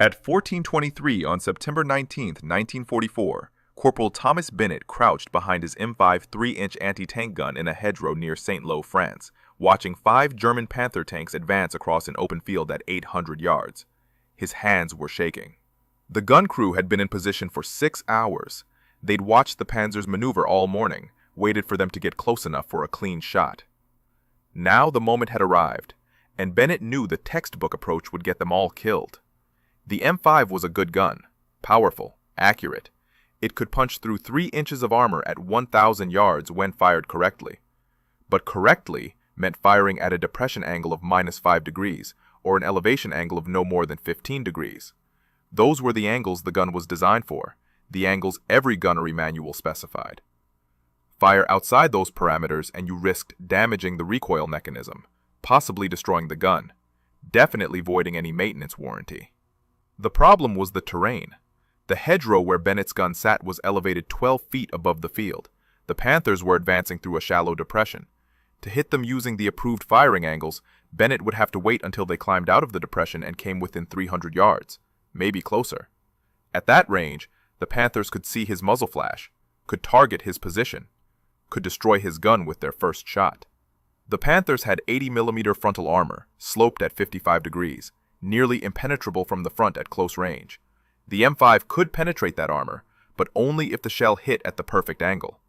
At 14:23 on September 19, 1944, Corporal Thomas Bennett crouched behind his M5 3-inch anti-tank gun in a hedgerow near Saint-Lô, France, watching 5 German Panther tanks advance across an open field at 800 yards. His hands were shaking. The gun crew had been in position for 6 hours. They'd watched the Panzers maneuver all morning, waited for them to get close enough for a clean shot. Now the moment had arrived, and Bennett knew the textbook approach would get them all killed. The M5 was a good gun, powerful, accurate. It could punch through 3 inches of armor at 1,000 yards when fired correctly. But correctly meant firing at a depression angle of -5 degrees, or an elevation angle of no more than 15 degrees. Those were the angles the gun was designed for, the angles every gunnery manual specified. Fire outside those parameters and you risked damaging the recoil mechanism, possibly destroying the gun, definitely voiding any maintenance warranty. The problem was the terrain. The hedgerow where Bennett's gun sat was elevated 12 feet above the field. The Panthers were advancing through a shallow depression. To hit them using the approved firing angles, Bennett would have to wait until they climbed out of the depression and came within 300 yards, maybe closer. At that range, the Panthers could see his muzzle flash, could target his position, could destroy his gun with their first shot. The Panthers had 80mm frontal armor, sloped at 55 degrees, nearly impenetrable from the front at close range. The M5 could penetrate that armor, but only if the shell hit at the perfect angle,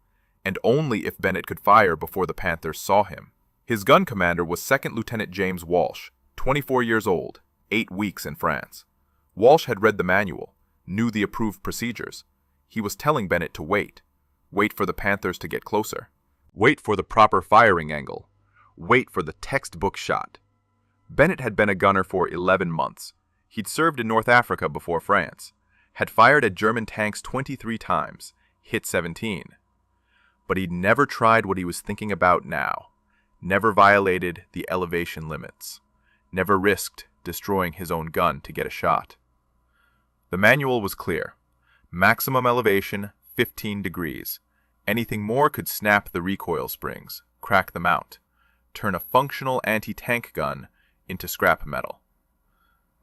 and only if Bennett could fire before the Panthers saw him. His gun commander was 2nd Lieutenant James Walsh, 24 years old, 8 weeks in France. Walsh had read the manual, knew the approved procedures. He was telling Bennett to wait for the Panthers to get closer, wait for the proper firing angle, wait for the textbook shot. Bennett had been a gunner for 11 months. He'd served in North Africa before France, had fired at German tanks 23 times, hit 17. But he'd never tried what he was thinking about now, never violated the elevation limits, never risked destroying his own gun to get a shot. The manual was clear. Maximum elevation, 15 degrees. Anything more could snap the recoil springs, crack the mount, turn a functional anti-tank gun into scrap metal.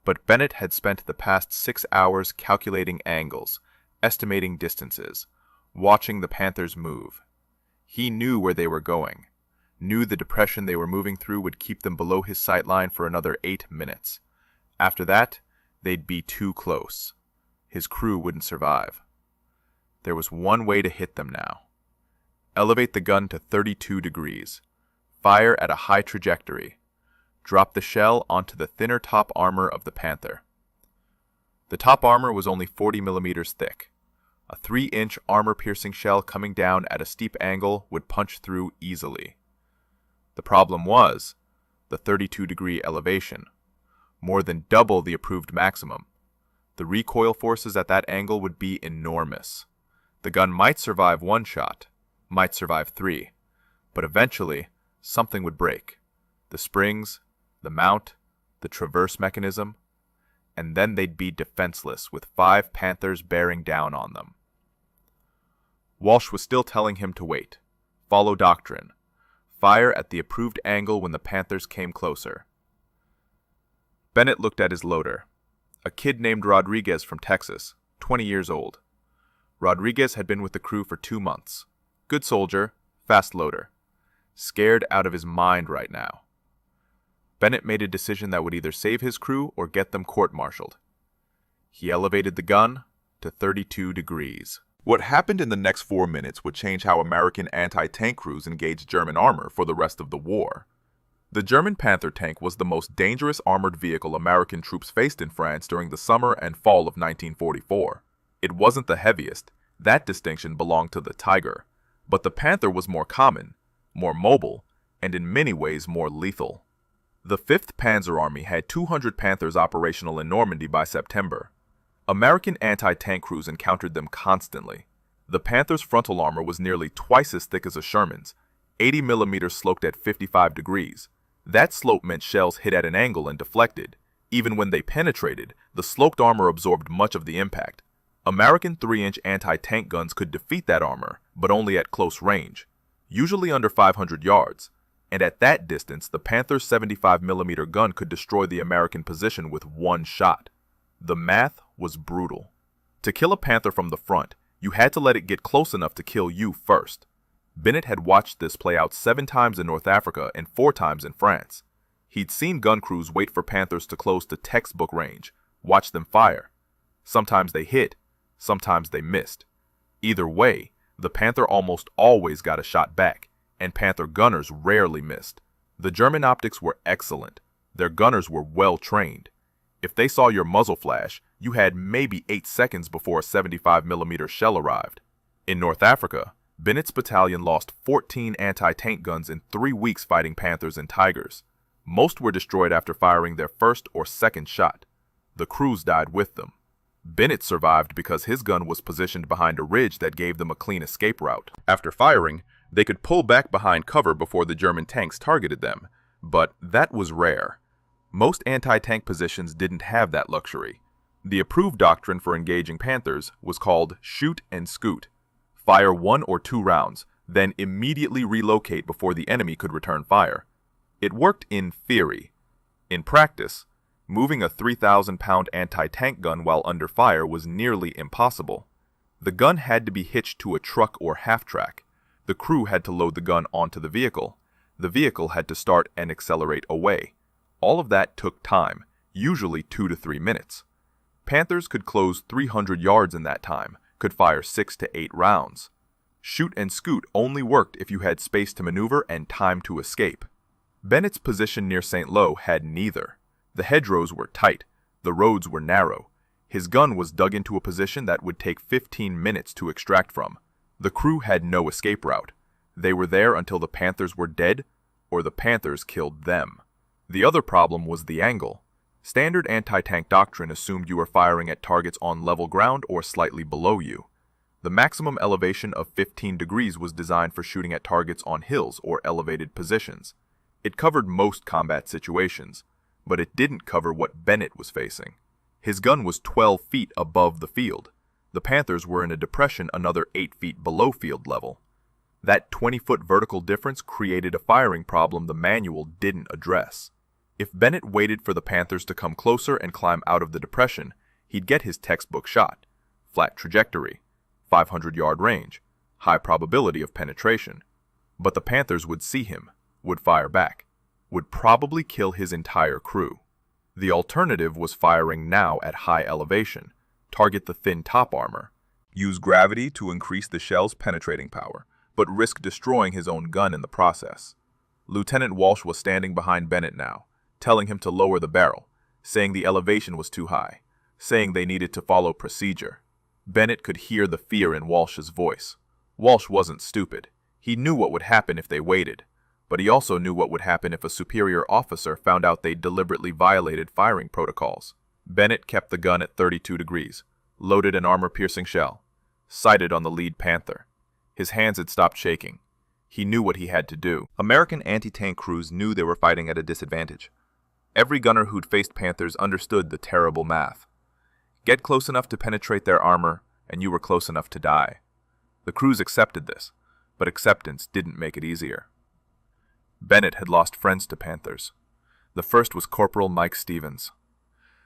But Bennett had spent the past 6 hours calculating angles, estimating distances, watching the Panthers move. He knew where they were going, knew the depression they were moving through would keep them below his sight line for another 8 minutes. After that, they'd be too close. His crew wouldn't survive. There was one way to hit them now. Elevate the gun to 32 degrees. Fire at a high trajectory. Drop the shell onto the thinner top armor of the Panther. The top armor was only 40mm thick. A 3-inch armor-piercing shell coming down at a steep angle would punch through easily. The problem was the 32-degree elevation, more than double the approved maximum. The recoil forces at that angle would be enormous. The gun might survive 1 shot, might survive 3, but eventually something would break. The springs, the mount, the traverse mechanism, and then they'd be defenseless with 5 Panthers bearing down on them. Walsh was still telling him to wait, follow doctrine, fire at the approved angle when the Panthers came closer. Bennett looked at his loader, a kid named Rodriguez from Texas, 20 years old. Rodriguez had been with the crew for 2 months. Good soldier, fast loader. Scared out of his mind right now. Bennett made a decision that would either save his crew or get them court-martialed. He elevated the gun to 32 degrees. What happened in the next 4 minutes would change how American anti-tank crews engaged German armor for the rest of the war. The German Panther tank was the most dangerous armored vehicle American troops faced in France during the summer and fall of 1944. It wasn't the heaviest. That distinction belonged to the Tiger. But the Panther was more common, more mobile, and in many ways more lethal. The 5th Panzer Army had 200 Panthers operational in Normandy by September. American anti-tank crews encountered them constantly. The Panther's frontal armor was nearly twice as thick as a Sherman's, 80mm sloped at 55 degrees. That slope meant shells hit at an angle and deflected. Even when they penetrated, the sloped armor absorbed much of the impact. American 3-inch anti-tank guns could defeat that armor, but only at close range, usually under 500 yards. And at that distance, the Panther's 75mm gun could destroy the American position with 1 shot. The math was brutal. To kill a Panther from the front, you had to let it get close enough to kill you first. Bennett had watched this play out 7 times in North Africa and 4 times in France. He'd seen gun crews wait for Panthers to close to textbook range, watch them fire. Sometimes they hit, sometimes they missed. Either way, the Panther almost always got a shot back, and Panther gunners rarely missed. The German optics were excellent. Their gunners were well trained. If they saw your muzzle flash, you had maybe 8 seconds before a 75mm shell arrived. In North Africa, Bennett's battalion lost 14 anti-tank guns in 3 weeks fighting Panthers and Tigers. Most were destroyed after firing their first or second shot. The crews died with them. Bennett survived because his gun was positioned behind a ridge that gave them a clean escape route. After firing, they could pull back behind cover before the German tanks targeted them, but that was rare. Most anti-tank positions didn't have that luxury. The approved doctrine for engaging Panthers was called shoot and scoot. Fire 1 or 2 rounds, then immediately relocate before the enemy could return fire. It worked in theory. In practice, moving a 3,000-pound anti-tank gun while under fire was nearly impossible. The gun had to be hitched to a truck or half-track. The crew had to load the gun onto the vehicle. The vehicle had to start and accelerate away. All of that took time, usually 2 to 3 minutes. Panthers could close 300 yards in that time, could fire 6 to 8 rounds. Shoot and scoot only worked if you had space to maneuver and time to escape. Bennett's position near St. Lo had neither. The hedgerows were tight, the roads were narrow. His gun was dug into a position that would take 15 minutes to extract from. The crew had no escape route. They were there until the Panthers were dead, or the Panthers killed them. The other problem was the angle. Standard anti-tank doctrine assumed you were firing at targets on level ground or slightly below you. The maximum elevation of 15 degrees was designed for shooting at targets on hills or elevated positions. It covered most combat situations, but it didn't cover what Bennett was facing. His gun was 12 feet above the field. The Panthers were in a depression another 8 feet below field level. That 20-foot vertical difference created a firing problem the manual didn't address. If Bennett waited for the Panthers to come closer and climb out of the depression, he'd get his textbook shot. Flat trajectory, 500-yard range, high probability of penetration. But the Panthers would see him, would fire back, would probably kill his entire crew. The alternative was firing now at high elevation, target the thin top armor, use gravity to increase the shell's penetrating power, but risk destroying his own gun in the process. Lieutenant Walsh was standing behind Bennett now, telling him to lower the barrel, saying the elevation was too high, saying they needed to follow procedure. Bennett could hear the fear in Walsh's voice. Walsh wasn't stupid. He knew what would happen if they waited, but he also knew what would happen if a superior officer found out they'd deliberately violated firing protocols. Bennett kept the gun at 32 degrees, loaded an armor-piercing shell, sighted on the lead Panther. His hands had stopped shaking. He knew what he had to do. American anti-tank crews knew they were fighting at a disadvantage. Every gunner who'd faced Panthers understood the terrible math. Get close enough to penetrate their armor, and you were close enough to die. The crews accepted this, but acceptance didn't make it easier. Bennett had lost friends to Panthers. The first was Corporal Mike Stevens.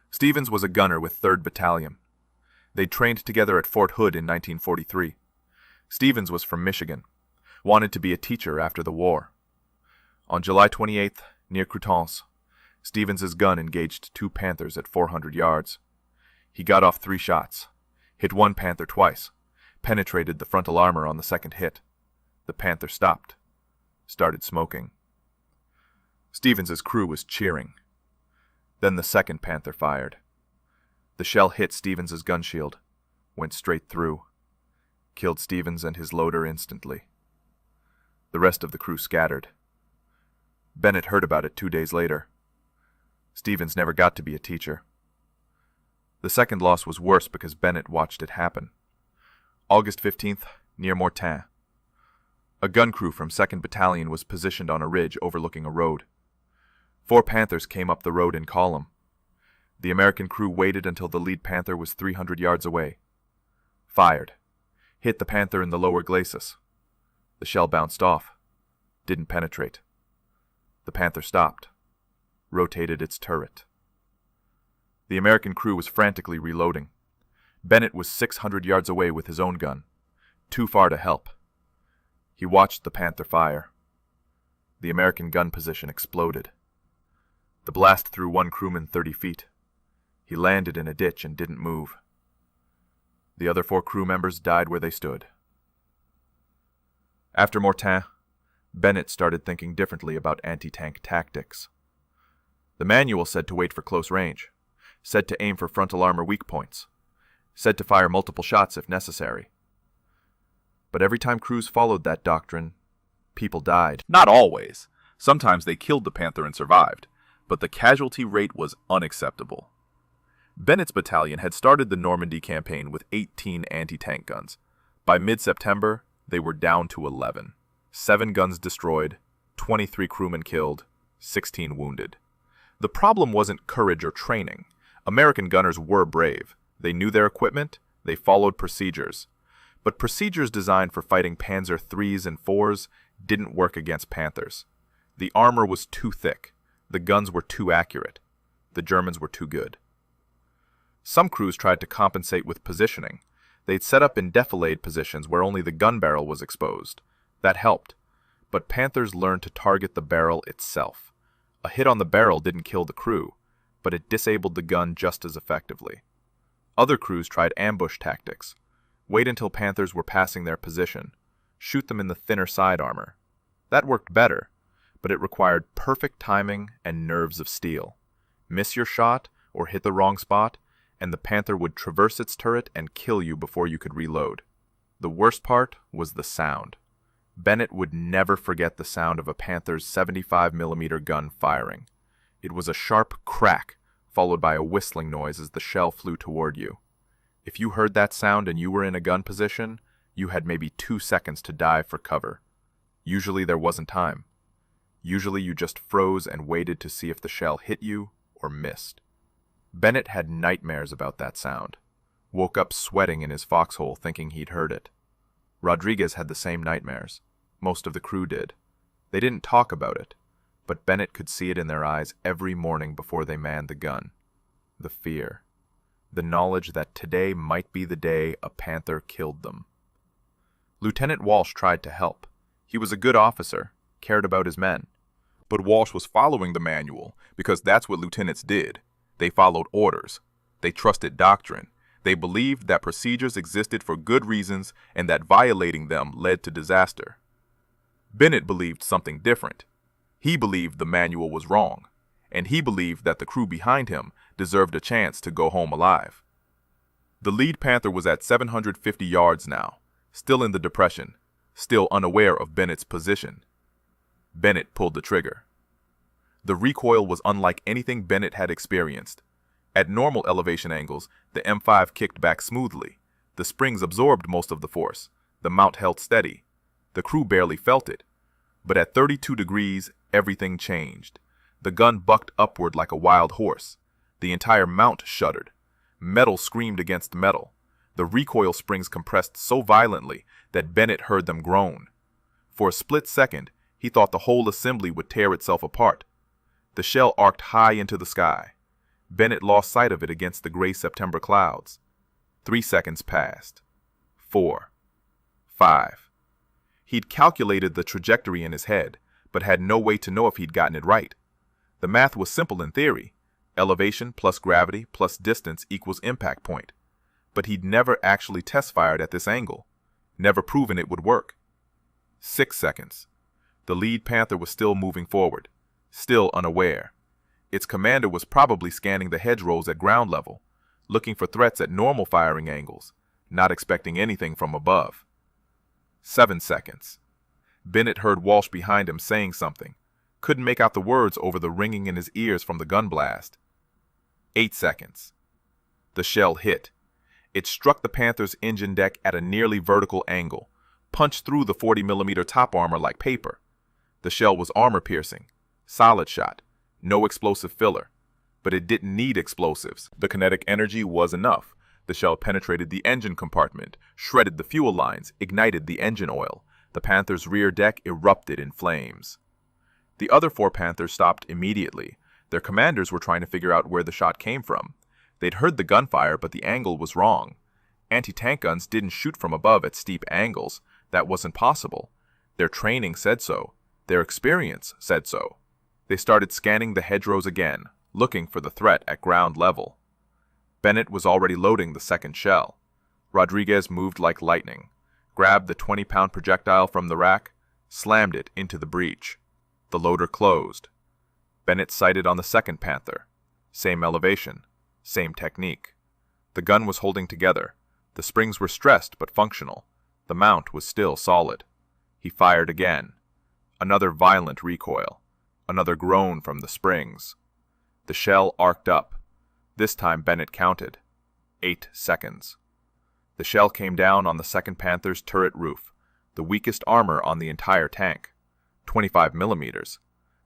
Stevens was a gunner with 3rd Battalion. They'd trained together at Fort Hood in 1943. Stevens was from Michigan, wanted to be a teacher after the war. On July 28th, near Coutances, Stevens's gun engaged 2 Panthers at 400 yards. He got off 3 shots, hit one Panther twice, penetrated the frontal armor on the second hit. The Panther stopped, started smoking. Stevens's crew was cheering. Then the second Panther fired. The shell hit Stevens's gun shield, went straight through, killed Stevens and his loader instantly. The rest of the crew scattered. Bennett heard about it 2 days later. Stevens never got to be a teacher. The second loss was worse because Bennett watched it happen. August 15th, near Mortain. A gun crew from 2nd Battalion was positioned on a ridge overlooking a road. 4 Panthers came up the road in column. The American crew waited until the lead Panther was 300 yards away. Fired. Hit the Panther in the lower glacis. The shell bounced off. Didn't penetrate. The Panther stopped. Rotated its turret. The American crew was frantically reloading. Bennett was 600 yards away with his own gun, too far to help. He watched the Panther fire. The American gun position exploded. The blast threw one crewman 30 feet. He landed in a ditch and didn't move. The other 4 crew members died where they stood. After Mortain, Bennett started thinking differently about anti-tank tactics. The manual said to wait for close range, said to aim for frontal armor weak points, said to fire multiple shots if necessary. But every time crews followed that doctrine, people died. Not always. Sometimes they killed the Panther and survived, but the casualty rate was unacceptable. Bennett's battalion had started the Normandy campaign with 18 anti-tank guns. By mid-September, they were down to 11. 7 guns destroyed, 23 crewmen killed, 16 wounded. The problem wasn't courage or training. American gunners were brave. They knew their equipment, they followed procedures. But procedures designed for fighting Panzer IIIs and IVs didn't work against Panthers. The armor was too thick. The guns were too accurate. The Germans were too good. Some crews tried to compensate with positioning. They'd set up in defilade positions where only the gun barrel was exposed. That helped. But Panthers learned to target the barrel itself. A hit on the barrel didn't kill the crew, but it disabled the gun just as effectively. Other crews tried ambush tactics. Wait until Panthers were passing their position. Shoot them in the thinner side armor. That worked better, but it required perfect timing and nerves of steel. Miss your shot or hit the wrong spot, and the Panther would traverse its turret and kill you before you could reload. The worst part was the sound. Bennett would never forget the sound of a Panther's 75mm gun firing. It was a sharp crack, followed by a whistling noise as the shell flew toward you. If you heard that sound and you were in a gun position, you had maybe 2 seconds to dive for cover. Usually there wasn't time. Usually you just froze and waited to see if the shell hit you or missed. Bennett had nightmares about that sound. Woke up sweating in his foxhole thinking he'd heard it. Rodriguez had the same nightmares. Most of the crew did. They didn't talk about it, but Bennett could see it in their eyes every morning before they manned the gun. The fear. The knowledge that today might be the day a Panther killed them. Lieutenant Walsh tried to help. He was a good officer, cared about his men. But Walsh was following the manual because that's what lieutenants did. They followed orders. They trusted doctrine. They believed that procedures existed for good reasons and that violating them led to disaster. Bennett believed something different. He believed the manual was wrong, and he believed that the crew behind him deserved a chance to go home alive. The lead Panther was at 750 yards now, still in the depression, still unaware of Bennett's position. Bennett pulled the trigger. The recoil was unlike anything Bennett had experienced. At normal elevation angles, the M5 kicked back smoothly. The springs absorbed most of the force. The mount held steady. The crew barely felt it. But at 32 degrees, everything changed. The gun bucked upward like a wild horse. The entire mount shuddered. Metal screamed against metal. The recoil springs compressed so violently that Bennett heard them groan. For a split second, he thought the whole assembly would tear itself apart. The shell arced high into the sky. Bennett lost sight of it against the gray September clouds. 3 seconds passed. 4. 5. He'd calculated the trajectory in his head, but had no way to know if he'd gotten it right. The math was simple in theory. Elevation plus gravity plus distance equals impact point. But he'd never actually test-fired at this angle. Never proven it would work. 6 seconds. The lead Panther was still moving forward, still unaware. Its commander was probably scanning the hedgerows at ground level, looking for threats at normal firing angles, not expecting anything from above. 7 seconds. Bennett heard Walsh behind him saying something. Couldn't make out the words over the ringing in his ears from the gun blast. 8 seconds. The shell hit. It struck the Panther's engine deck at a nearly vertical angle, punched through the 40mm top armor like paper. The shell was armor-piercing, solid shot, no explosive filler. But it didn't need explosives. The kinetic energy was enough. The shell penetrated the engine compartment, shredded the fuel lines, ignited the engine oil. The Panther's rear deck erupted in flames. The other 4 Panthers stopped immediately. Their commanders were trying to figure out where the shot came from. They'd heard the gunfire, but the angle was wrong. Anti-tank guns didn't shoot from above at steep angles. That wasn't possible. Their training said so. Their experience said so. They started scanning the hedgerows again, looking for the threat at ground level. Bennett was already loading the second shell. Rodriguez moved like lightning, grabbed the 20-pound projectile from the rack, slammed it into the breech. The loader closed. Bennett sighted on the second Panther. Same elevation, same technique. The gun was holding together. The springs were stressed but functional. The mount was still solid. He fired again. Another violent recoil. Another groan from the springs. The shell arced up. This time Bennett counted. 8 seconds. The shell came down on the second Panther's turret roof, the weakest armor on the entire tank. 25 millimeters.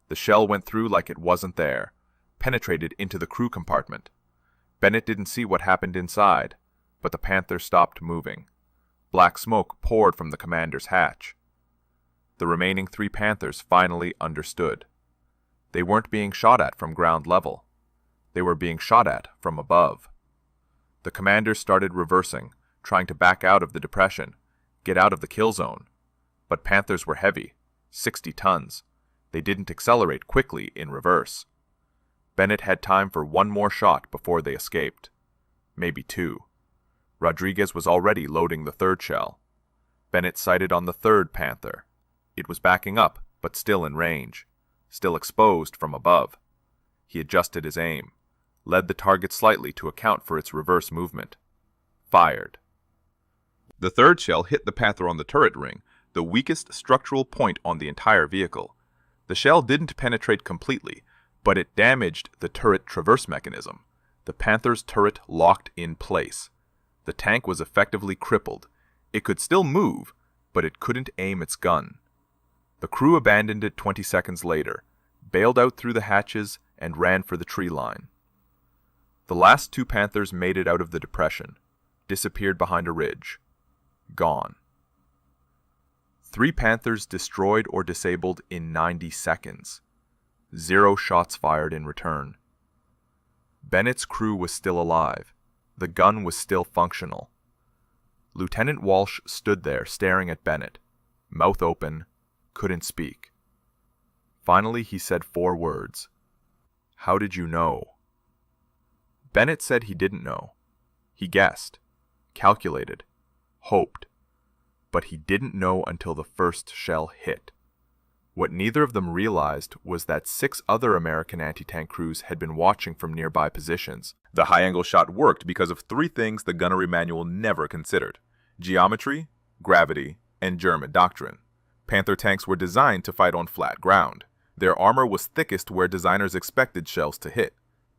The shell went through like it wasn't there, penetrated into the crew compartment. Bennett didn't see what happened inside, but the Panther stopped moving. Black smoke poured from the commander's hatch. The remaining 3 Panthers finally understood. They weren't being shot at from ground level. They were being shot at from above. The commander started reversing, trying to back out of the depression, get out of the kill zone. But Panthers were heavy, 60 tons. They didn't accelerate quickly in reverse. Bennett had time for 1 more shot before they escaped. Maybe 2. Rodriguez was already loading the 3rd shell. Bennett sighted on the 3rd Panther. It was backing up, but still in range, still exposed from above. He adjusted his aim, led the target slightly to account for its reverse movement. Fired. The 3rd shell hit the Panther on the turret ring, the weakest structural point on the entire vehicle. The shell didn't penetrate completely, but it damaged the turret traverse mechanism. The Panther's turret locked in place. The tank was effectively crippled. It could still move, but it couldn't aim its gun. The crew abandoned it 20 seconds later, bailed out through the hatches, and ran for the tree line. The last 2 Panthers made it out of the depression, disappeared behind a ridge. Gone. 3 Panthers destroyed or disabled in 90 seconds. 0 shots fired in return. Bennett's crew was still alive. The gun was still functional. Lieutenant Walsh stood there staring at Bennett, mouth open, couldn't speak. Finally he said 4 words. "How did you know?" Bennett said he didn't know. He guessed, calculated, hoped. But he didn't know until the first shell hit. What neither of them realized was that 6 other American anti-tank crews had been watching from nearby positions. The high-angle shot worked because of 3 things the gunnery manual never considered: geometry, gravity, and German doctrine. Panther tanks were designed to fight on flat ground. Their armor was thickest where designers expected shells to hit: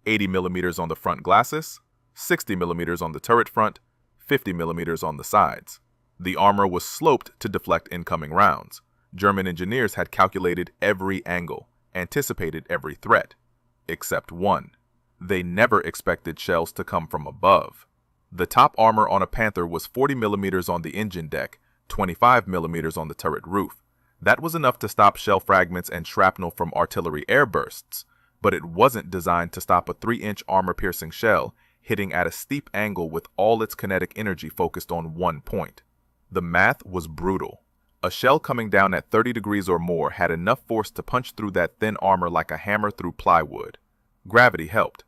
80 millimeters on the front glacis, 60 millimeters on the turret front, 50 millimeters on the sides. The armor was sloped to deflect incoming rounds. German engineers had calculated every angle, anticipated every threat, except one. They never expected shells to come from above. The top armor on a Panther was 40 millimeters on the engine deck, 25 millimeters on the turret roof. That was enough to stop shell fragments and shrapnel from artillery air bursts, but it wasn't designed to stop a 3-inch armor-piercing shell hitting at a steep angle with all its kinetic energy focused on one point. The math was brutal. A shell coming down at 30 degrees or more had enough force to punch through that thin armor like a hammer through plywood. Gravity helped.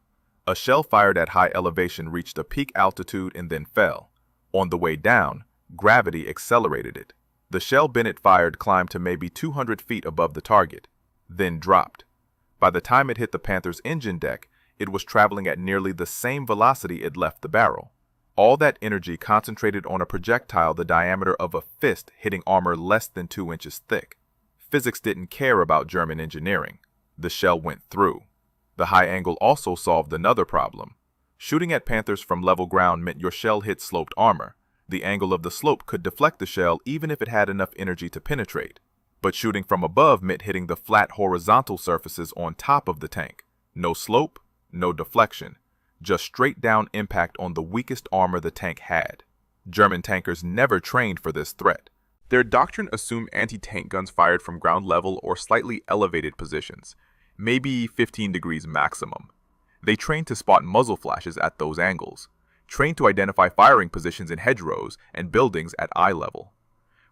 A shell fired at high elevation reached a peak altitude and then fell. On the way down, gravity accelerated it. The shell Bennett fired climbed to maybe 200 feet above the target, then dropped. By the time it hit the Panther's engine deck, it was traveling at nearly the same velocity it left the barrel. All that energy concentrated on a projectile the diameter of a fist hitting armor less than 2 inches thick. Physics didn't care about German engineering. The shell went through. The high angle also solved another problem. Shooting at Panthers from level ground meant your shell hit sloped armor. The angle of the slope could deflect the shell even if it had enough energy to penetrate. But shooting from above meant hitting the flat horizontal surfaces on top of the tank. No slope, no deflection. Just straight down impact on the weakest armor the tank had. German tankers never trained for this threat. Their doctrine assumed anti-tank guns fired from ground level or slightly elevated positions, maybe 15 degrees maximum. They trained to spot muzzle flashes at those angles, trained to identify firing positions in hedgerows and buildings at eye level.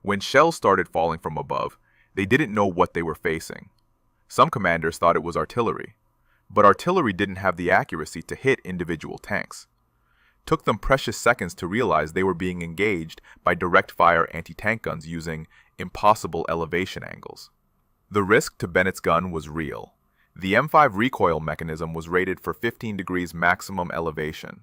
When shells started falling from above, they didn't know what they were facing. Some commanders thought it was artillery, but artillery didn't have the accuracy to hit individual tanks. Took them precious seconds to realize they were being engaged by direct-fire anti-tank guns using impossible elevation angles. The risk to Bennett's gun was real. The M5 recoil mechanism was rated for 15 degrees maximum elevation.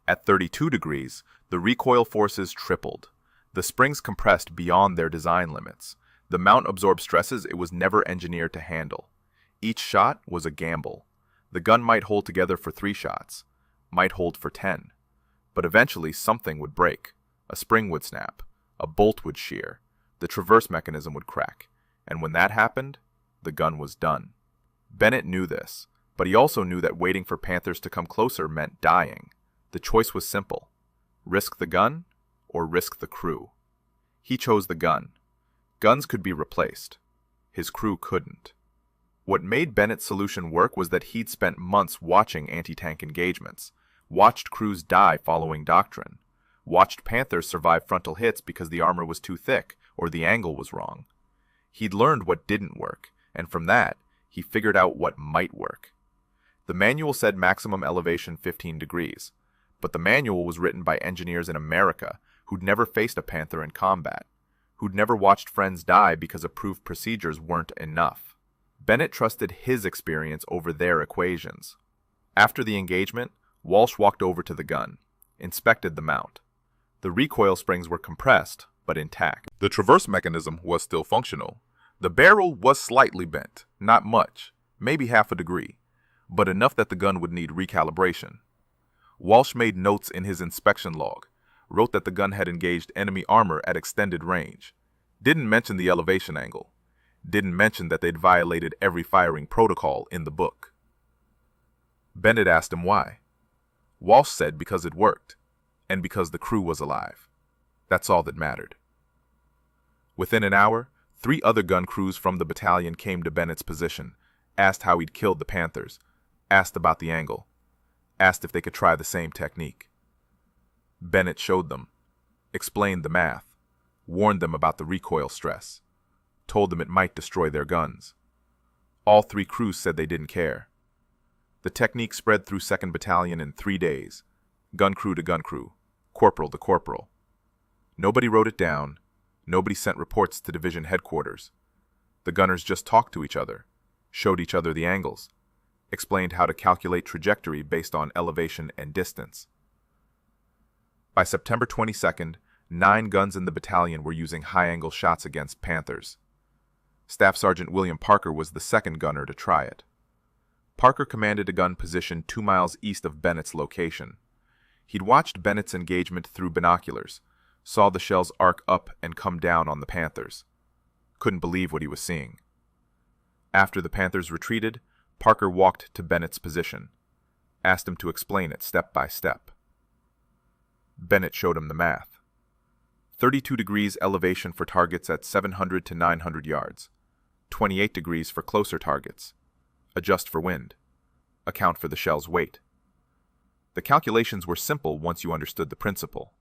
At 32 degrees, the recoil forces tripled. The springs compressed beyond their design limits. The mount absorbed stresses it was never engineered to handle. Each shot was a gamble. The gun might hold together for 3 shots, might hold for 10. But eventually something would break. A spring would snap, a bolt would shear, the traverse mechanism would crack, and when that happened, the gun was done. Bennett knew this, but he also knew that waiting for Panthers to come closer meant dying. The choice was simple: risk the gun or risk the crew. He chose the gun. Guns could be replaced. His crew couldn't. What made Bennett's solution work was that he'd spent months watching anti-tank engagements, watched crews die following doctrine, watched Panthers survive frontal hits because the armor was too thick or the angle was wrong. He'd learned what didn't work, and from that, he figured out what might work. The manual said maximum elevation 15 degrees, but the manual was written by engineers in America who'd never faced a Panther in combat, who'd never watched friends die because approved procedures weren't enough. Bennett trusted his experience over their equations. After the engagement, Walsh walked over to the gun, inspected the mount. The recoil springs were compressed, but intact. The traverse mechanism was still functional. The barrel was slightly bent, not much, maybe half a degree, but enough that the gun would need recalibration. Walsh made notes in his inspection log, wrote that the gun had engaged enemy armor at extended range, didn't mention the elevation angle, didn't mention that they'd violated every firing protocol in the book. Bennett asked him why. Walsh said because it worked, and because the crew was alive. That's all that mattered. Within an hour, 3 other gun crews from the battalion came to Bennett's position, asked how he'd killed the Panthers, asked about the angle, asked if they could try the same technique. Bennett showed them, explained the math, warned them about the recoil stress, told them it might destroy their guns. All 3 crews said they didn't care. The technique spread through Second Battalion in 3 days, gun crew to gun crew, corporal to corporal. Nobody wrote it down, nobody sent reports to division headquarters. The gunners just talked to each other, showed each other the angles, explained how to calculate trajectory based on elevation and distance. By September 22nd, 9 guns in the battalion were using high-angle shots against Panthers. Staff Sergeant William Parker was the second gunner to try it. Parker commanded a gun positioned 2 miles east of Bennett's location. He'd watched Bennett's engagement through binoculars, saw the shells arc up and come down on the Panthers. Couldn't believe what he was seeing. After the Panthers retreated, Parker walked to Bennett's position, asked him to explain it step by step. Bennett showed him the math. 32 degrees elevation for targets at 700 to 900 yards, 28 degrees for closer targets. Adjust for wind. Account for the shell's weight. The calculations were simple once you understood the principle.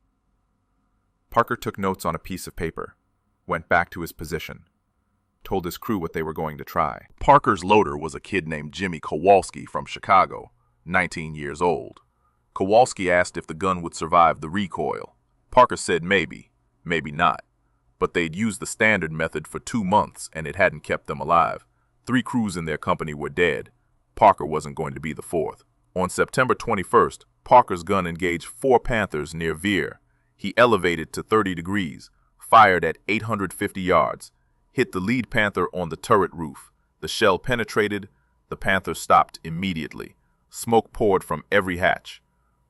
Parker took notes on a piece of paper, went back to his position, told his crew what they were going to try. Parker's loader was a kid named Jimmy Kowalski from Chicago, 19 years old. Kowalski asked if the gun would survive the recoil. Parker said maybe, maybe not, but they'd used the standard method for 2 months and it hadn't kept them alive. 3 crews in their company were dead. Parker wasn't going to be the 4th. On September 21st, Parker's gun engaged 4 Panthers near Veer. He elevated to 30 degrees, fired at 850 yards, hit the lead Panther on the turret roof. The shell penetrated. The Panther stopped immediately. Smoke poured from every hatch.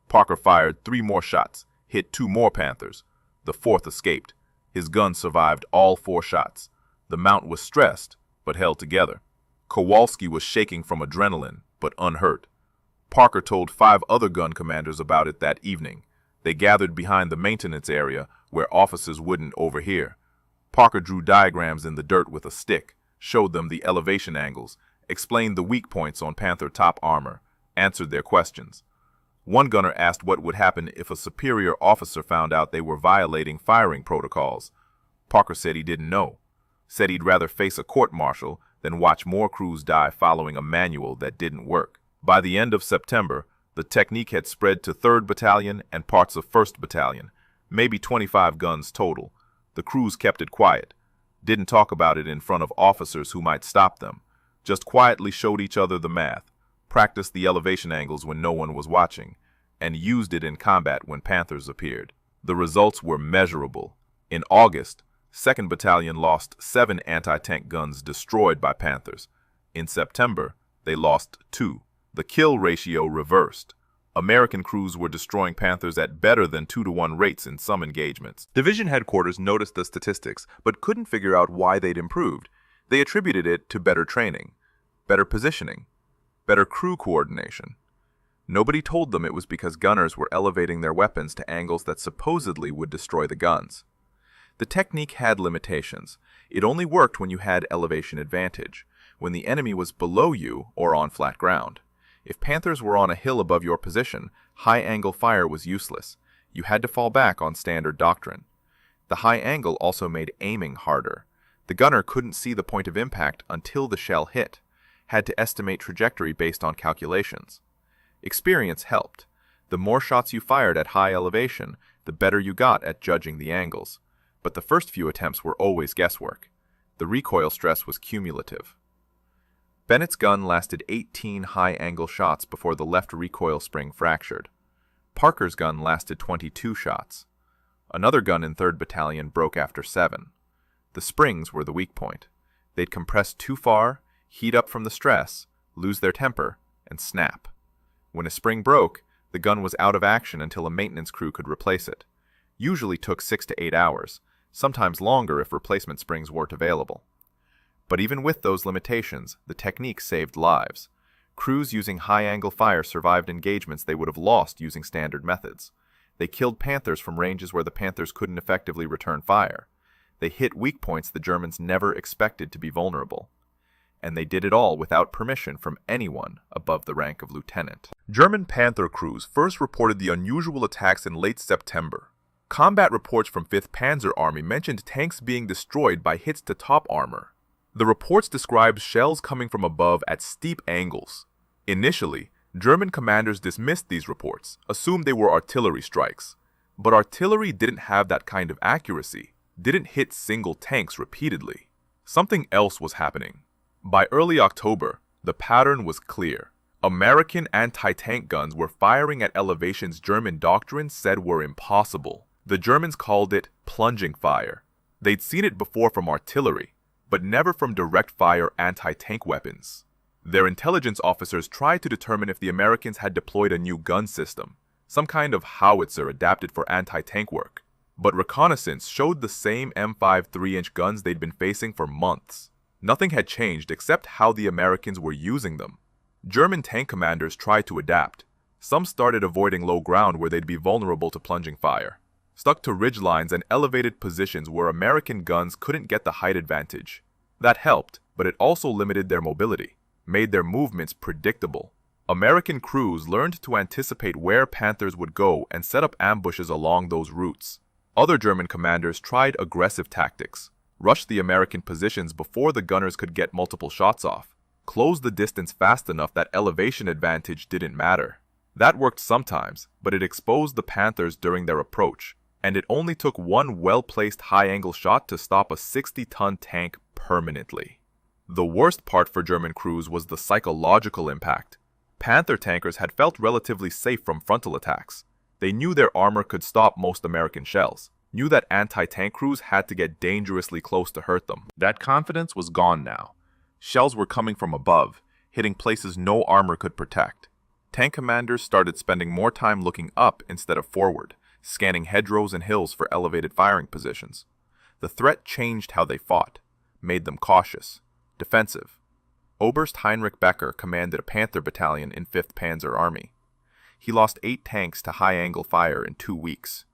Parker fired 3 more shots, hit 2 more Panthers. The 4th escaped. His gun survived all 4 shots. The mount was stressed, but held together. Kowalski was shaking from adrenaline, but unhurt. Parker told 5 other gun commanders about it that evening. They gathered behind the maintenance area where officers wouldn't overhear. Parker drew diagrams in the dirt with a stick, showed them the elevation angles, explained the weak points on Panther top armor, answered their questions. One gunner asked what would happen if a superior officer found out they were violating firing protocols. Parker said he didn't know, said he'd rather face a court-martial than watch more crews die following a manual that didn't work. By the end of September, the technique had spread to 3rd Battalion and parts of 1st Battalion, maybe 25 guns total. The crews kept it quiet, didn't talk about it in front of officers who might stop them, just quietly showed each other the math, practiced the elevation angles when no one was watching, and used it in combat when Panthers appeared. The results were measurable. In August, 2nd Battalion lost 7 anti-tank guns destroyed by Panthers. In September, they lost 2. The kill ratio reversed. American crews were destroying Panthers at better than 2-to-1 rates in some engagements. Division headquarters noticed the statistics, but couldn't figure out why they'd improved. They attributed it to better training, better positioning, better crew coordination. Nobody told them it was because gunners were elevating their weapons to angles that supposedly would destroy the guns. The technique had limitations. It only worked when you had elevation advantage, when the enemy was below you or on flat ground. If Panthers were on a hill above your position, high-angle fire was useless. You had to fall back on standard doctrine. The high angle also made aiming harder. The gunner couldn't see the point of impact until the shell hit, had to estimate trajectory based on calculations. Experience helped. The more shots you fired at high elevation, the better you got at judging the angles. But the first few attempts were always guesswork. The recoil stress was cumulative. Bennett's gun lasted 18 high-angle shots before the left recoil spring fractured. Parker's gun lasted 22 shots. Another gun in 3rd Battalion broke after 7. The springs were the weak point. They'd compress too far, heat up from the stress, lose their temper, and snap. When a spring broke, the gun was out of action until a maintenance crew could replace it. Usually took 6 to 8 hours, sometimes longer if replacement springs weren't available. But even with those limitations, the technique saved lives. Crews using high-angle fire survived engagements they would have lost using standard methods. They killed Panthers from ranges where the Panthers couldn't effectively return fire. They hit weak points the Germans never expected to be vulnerable. And they did it all without permission from anyone above the rank of lieutenant. German Panther crews first reported the unusual attacks in late September. Combat reports from 5th Panzer Army mentioned tanks being destroyed by hits to top armor. The reports described shells coming from above at steep angles. Initially, German commanders dismissed these reports, assumed they were artillery strikes. But artillery didn't have that kind of accuracy, didn't hit single tanks repeatedly. Something else was happening. By early October, the pattern was clear. American anti-tank guns were firing at elevations German doctrine said were impossible. The Germans called it plunging fire. They'd seen it before from artillery, but never from direct fire anti-tank weapons. Their intelligence officers tried to determine if the Americans had deployed a new gun system, some kind of howitzer adapted for anti-tank work. But reconnaissance showed the same M5 3-inch guns they'd been facing for months. Nothing had changed except how the Americans were using them. German tank commanders tried to adapt. Some started avoiding low ground where they'd be vulnerable to plunging fire. Stuck to ridge lines and elevated positions where American guns couldn't get the height advantage. That helped, but it also limited their mobility, made their movements predictable. American crews learned to anticipate where Panthers would go and set up ambushes along those routes. Other German commanders tried aggressive tactics, rushed the American positions before the gunners could get multiple shots off, closed the distance fast enough that elevation advantage didn't matter. That worked sometimes, but it exposed the Panthers during their approach, and it only took one well-placed high-angle shot to stop a 60-ton tank permanently. The worst part for German crews was the psychological impact. Panther tankers had felt relatively safe from frontal attacks. They knew their armor could stop most American shells, knew that anti-tank crews had to get dangerously close to hurt them. That confidence was gone now. Shells were coming from above, hitting places no armor could protect. Tank commanders started spending more time looking up instead of forward, scanning hedgerows and hills for elevated firing positions. The threat changed how they fought, made them cautious, defensive. Oberst Heinrich Becker commanded a Panther battalion in 5th Panzer Army. He lost 8 tanks to high-angle fire in 2 weeks.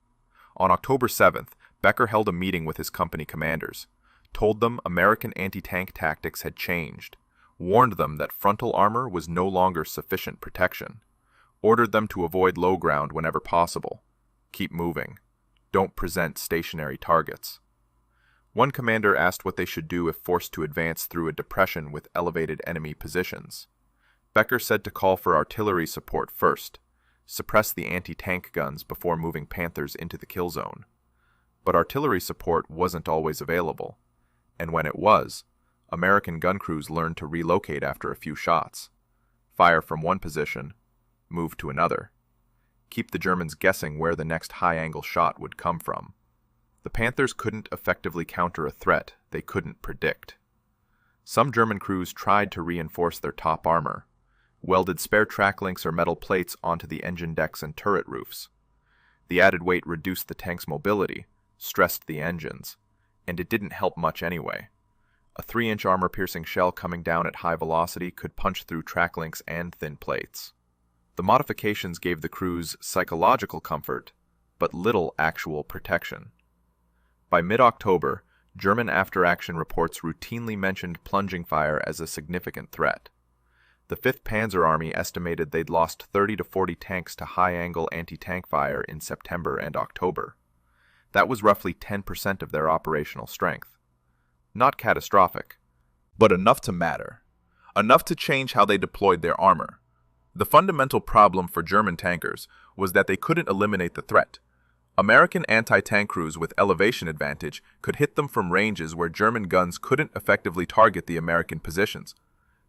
On October 7th, Becker held a meeting with his company commanders, told them American anti-tank tactics had changed. warned them that frontal armor was no longer sufficient protection, ordered them to avoid low ground whenever possible, keep moving, don't present stationary targets. One commander asked what they should do if forced to advance through a depression with elevated enemy positions. Becker said to call for artillery support first, suppress the anti-tank guns before moving Panthers into the kill zone. But artillery support wasn't always available, and when it was, American gun crews learned to relocate after a few shots, fire from one position, move to another, keep the Germans guessing where the next high-angle shot would come from. The Panthers couldn't effectively counter a threat they couldn't predict. Some German crews tried to reinforce their top armor, welded spare track links or metal plates onto the engine decks and turret roofs. The added weight reduced the tank's mobility, stressed the engines, and it didn't help much anyway. A 3-inch armor-piercing shell coming down at high velocity could punch through track links and thin plates. The modifications gave the crews psychological comfort, but little actual protection. By mid-October, German after-action reports routinely mentioned plunging fire as a significant threat. The 5th Panzer Army estimated they'd lost 30 to 40 tanks to high-angle anti-tank fire in September and October. That was roughly 10% of their operational strength. Not catastrophic, but enough to matter. Enough to change how they deployed their armor. The fundamental problem for German tankers was that they couldn't eliminate the threat. American anti-tank crews with elevation advantage could hit them from ranges where German guns couldn't effectively target the American positions.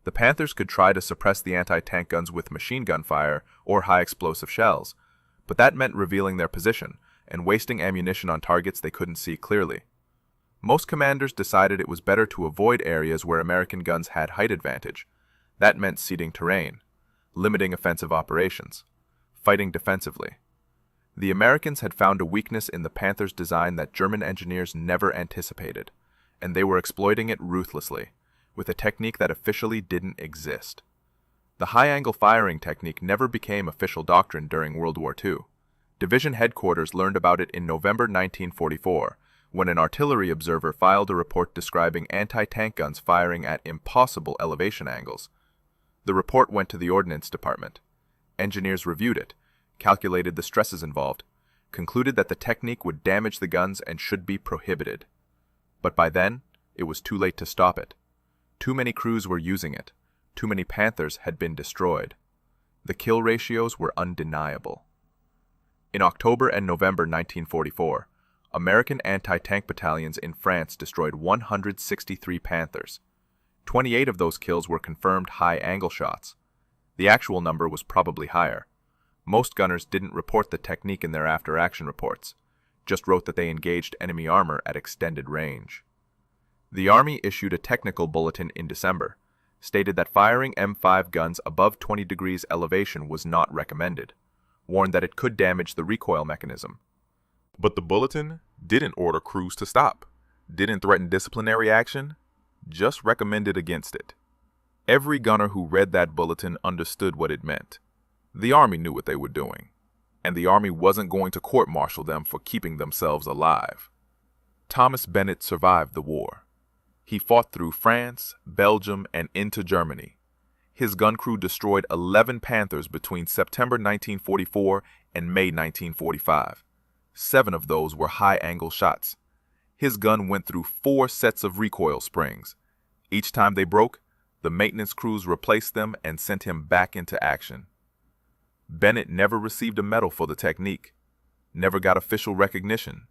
The Panthers could try to suppress the anti-tank guns with machine gun fire or high-explosive shells, but that meant revealing their position and wasting ammunition on targets they couldn't see clearly. Most commanders decided it was better to avoid areas where American guns had height advantage. That meant ceding terrain, limiting offensive operations, fighting defensively. The Americans had found a weakness in the Panthers' design that German engineers never anticipated, and they were exploiting it ruthlessly, with a technique that officially didn't exist. The high-angle firing technique never became official doctrine during World War II. Division headquarters learned about it in November 1944, when an artillery observer filed a report describing anti-tank guns firing at impossible elevation angles. The report went to the Ordnance Department. Engineers reviewed it, calculated the stresses involved, concluded that the technique would damage the guns and should be prohibited. But by then, it was too late to stop it. Too many crews were using it. Too many Panthers had been destroyed. The kill ratios were undeniable. In October and November 1944, American anti-tank battalions in France destroyed 163 Panthers. 28 of those kills were confirmed high-angle shots. The actual number was probably higher. Most gunners didn't report the technique in their after-action reports, just wrote that they engaged enemy armor at extended range. The Army issued a technical bulletin in December, stated that firing M5 guns above 20 degrees elevation was not recommended, warned that it could damage the recoil mechanism. But the bulletin didn't order crews to stop, didn't threaten disciplinary action, just recommended against it. Every gunner who read that bulletin understood what it meant. The Army knew what they were doing, and the Army wasn't going to court-martial them for keeping themselves alive. Thomas Bennett survived the war. He fought through France, Belgium, and into Germany. His gun crew destroyed 11 Panthers between September 1944 and May 1945. 7 of those were high-angle shots. His gun went through 4 sets of recoil springs. Each time they broke, the maintenance crews replaced them and sent him back into action. Bennett never received a medal for the technique, never got official recognition.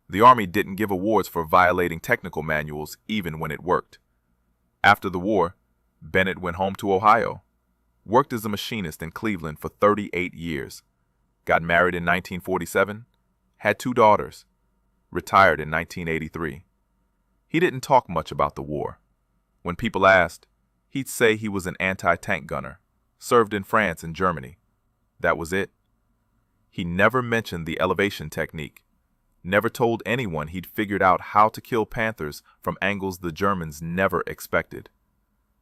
The Army didn't give awards for violating technical manuals even when it worked. After the war, Bennett went home to Ohio, worked as a machinist in Cleveland for 38 years, got married in 1947, had 2 daughters, retired in 1983. He didn't talk much about the war. When people asked, he'd say he was an anti-tank gunner, served in France and Germany. That was it. He never mentioned the elevation technique, never told anyone he'd figured out how to kill Panthers from angles the Germans never expected.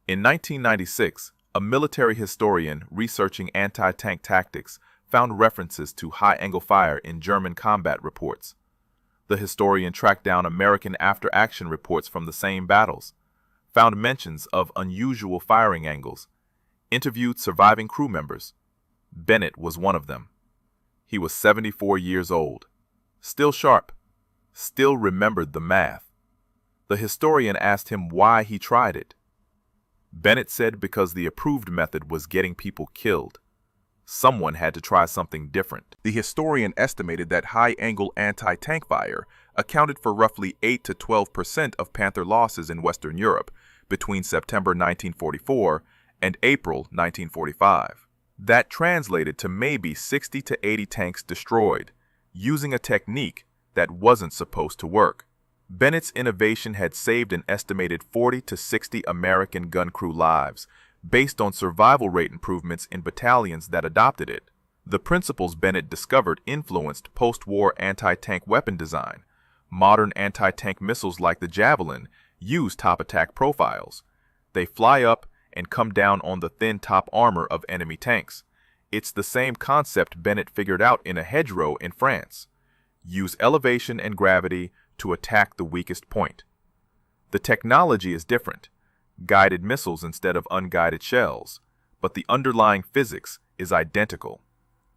In 1996, a military historian researching anti-tank tactics found references to high-angle fire in German combat reports. The historian tracked down American after-action reports from the same battles, found mentions of unusual firing angles, interviewed surviving crew members. Bennett was one of them. He was 74 years old, still sharp, still remembered the math. The historian asked him why he tried it. Bennett said because the approved method was getting people killed. Someone had to try something different. The historian estimated that high-angle anti-tank fire accounted for roughly 8 to 12% of Panther losses in Western Europe between September 1944 and April 1945. That translated to maybe 60 to 80 tanks destroyed, using a technique that wasn't supposed to work. Bennett's innovation had saved an estimated 40 to 60 American gun crew lives, based on survival rate improvements in battalions that adopted it. The principles Bennett discovered influenced post-war anti-tank weapon design. Modern anti-tank missiles like the Javelin use top attack profiles. They fly up and come down on the thin top armor of enemy tanks. It's the same concept Bennett figured out in a hedgerow in France. Use elevation and gravity to attack the weakest point. The technology is different. Guided missiles instead of unguided shells, but the underlying physics is identical.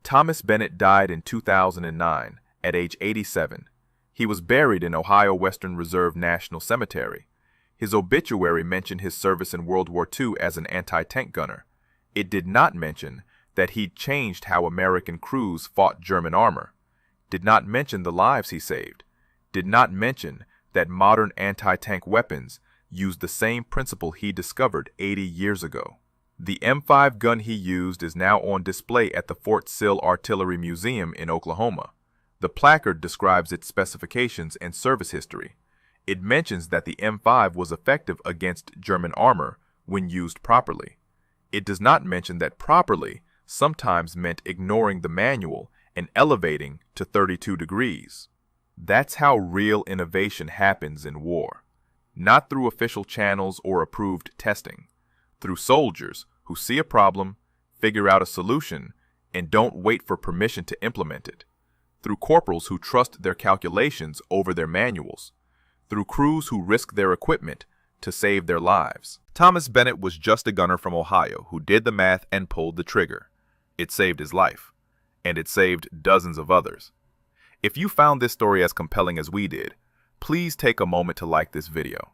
Thomas Bennett died in 2009 at age 87. He was buried in Ohio Western Reserve National Cemetery. His obituary mentioned his service in World War II as an anti-tank gunner. It did not mention that he'd changed how American crews fought German armor. Did not mention the lives he saved. Did not mention that modern anti-tank weapons used the same principle he discovered 80 years ago. The M5 gun he used is now on display at the Fort Sill Artillery Museum in Oklahoma. The placard describes its specifications and service history. It mentions that the M5 was effective against German armor when used properly. It does not mention that properly sometimes meant ignoring the manual and elevating to 32 degrees. That's how real innovation happens in war. Not through official channels or approved testing. Through soldiers who see a problem, figure out a solution, and don't wait for permission to implement it. Through corporals who trust their calculations over their manuals. Through crews who risk their equipment to save their lives. Thomas Bennett was just a gunner from Ohio who did the math and pulled the trigger. It saved his life. And it saved dozens of others. If you found this story as compelling as we did, please take a moment to like this video.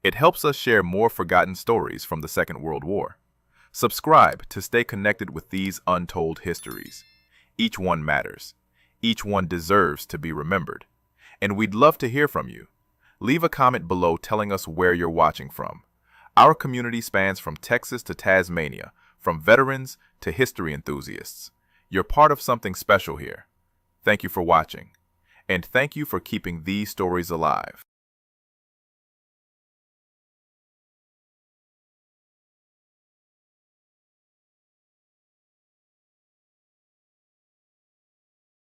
It helps us share more forgotten stories from the Second World War. Subscribe to stay connected with these untold histories. Each one matters. Each one deserves to be remembered. And we'd love to hear from you. Leave a comment below telling us where you're watching from. Our community spans from Texas to Tasmania, from veterans to history enthusiasts. You're part of something special here. Thank you for watching. And thank you for keeping these stories alive.